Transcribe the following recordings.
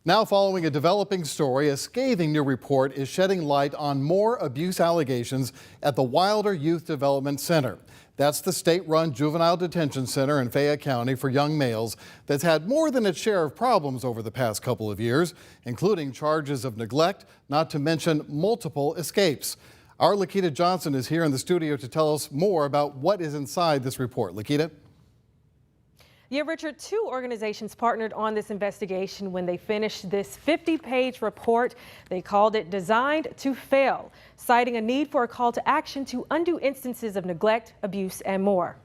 Now, following a developing story, a scathing new report is shedding light on more abuse allegations at the Wilder Youth Development Center. That's the state-run juvenile detention center in Fayette County for young males that's had more than its share of problems over the past couple of years, including charges of neglect, not to mention multiple escapes. Our Lakita Johnson is here in the studio to tell us more about what is inside this report. Lakita? Yeah, Richard, two organizations partnered on this investigation when they finished this 50-page report. They called it Designed to Fail, citing a need for a call to action to undo instances of neglect, abuse, and more.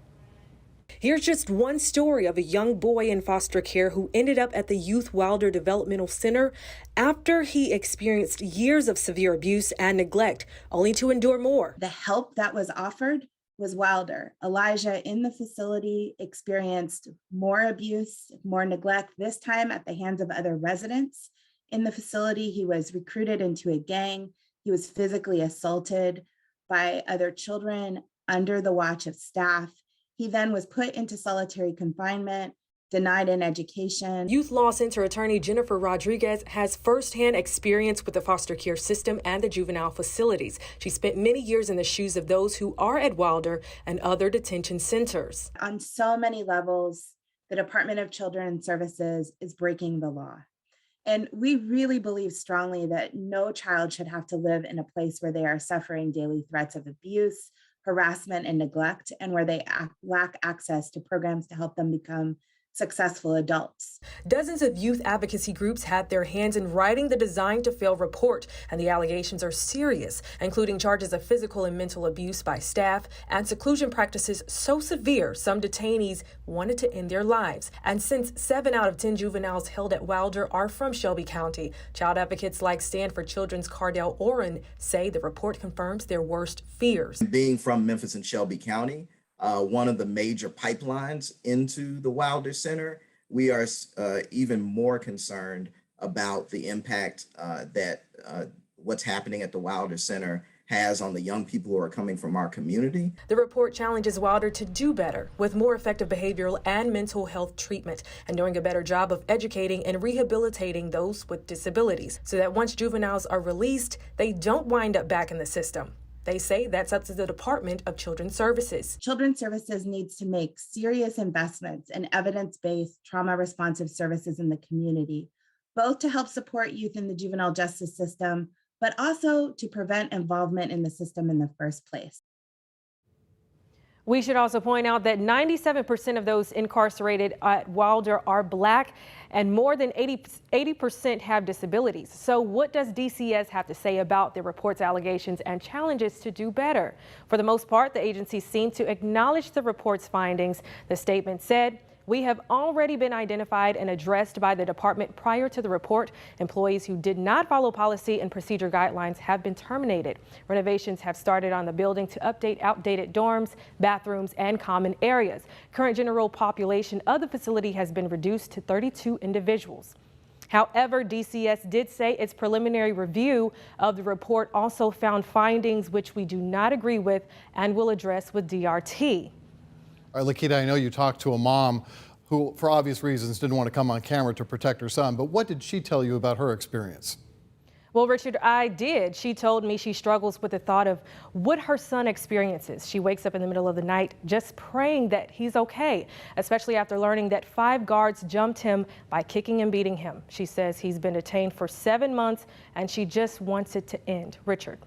Here's just one story of a young boy in foster care who ended up at the Youth Wilder Developmental Center after he experienced years of severe abuse and neglect, only to endure more. The help that was offered was Wilder. Elijah in the facility experienced more abuse, more neglect, this time at the hands of other residents. In the facility, he was recruited into a gang. He was physically assaulted by other children under the watch of staff. He then was put into solitary confinement, denied an education. Youth Law Center attorney Jennifer Rodriguez has firsthand experience with the foster care system and the juvenile facilities. She spent many years in the shoes of those who are at Wilder and other detention centers. On so many levels, the Department of Children's Services is breaking the law. And we really believe strongly that no child should have to live in a place where they are suffering daily threats of abuse, harassment, and neglect, and where they lack access to programs to help them become successful adults. Dozens of youth advocacy groups had their hands in writing the Designed to Fail report, and the allegations are serious, including charges of physical and mental abuse by staff and seclusion practices so severe some detainees wanted to end their lives. And since 7 out of 10 juveniles held at Wilder are from Shelby County, child advocates like Stand for Children's Cardell Oren say the report confirms their worst fears. Being from Memphis and Shelby County, one of the major pipelines into the Wilder Center, we are even more concerned about the impact that what's happening at the Wilder Center has on the young people who are coming from our community. The report challenges Wilder to do better with more effective behavioral and mental health treatment and doing a better job of educating and rehabilitating those with disabilities so that once juveniles are released, they don't wind up back in the system. They say that's up to the Department of Children's Services. Children's Services needs to make serious investments in evidence-based trauma-responsive services in the community, both to help support youth in the juvenile justice system, but also to prevent involvement in the system in the first place. We should also point out that 97% of those incarcerated at Wilder are Black and more than 80% have disabilities. So what does DCS have to say about the report's allegations and challenges to do better? For the most part, the agency seemed to acknowledge the report's findings. The statement said, "We have already been identified and addressed by the department prior to the report. Employees who did not follow policy and procedure guidelines have been terminated. Renovations have started on the building to update outdated dorms, bathrooms, and common areas. Current general population of the facility has been reduced to 32 individuals." However, DCS did say its preliminary review of the report also found findings which we do not agree with and will address with DRT. All right, Lakita, I know you talked to a mom who, for obvious reasons, didn't want to come on camera to protect her son, but what did she tell you about her experience? Well, Richard, I did. She told me she struggles with the thought of what her son experiences. She wakes up in the middle of the night just praying that he's okay, especially after learning that 5 guards jumped him by kicking and beating him. She says he's been detained for 7 months and she just wants it to end. Richard.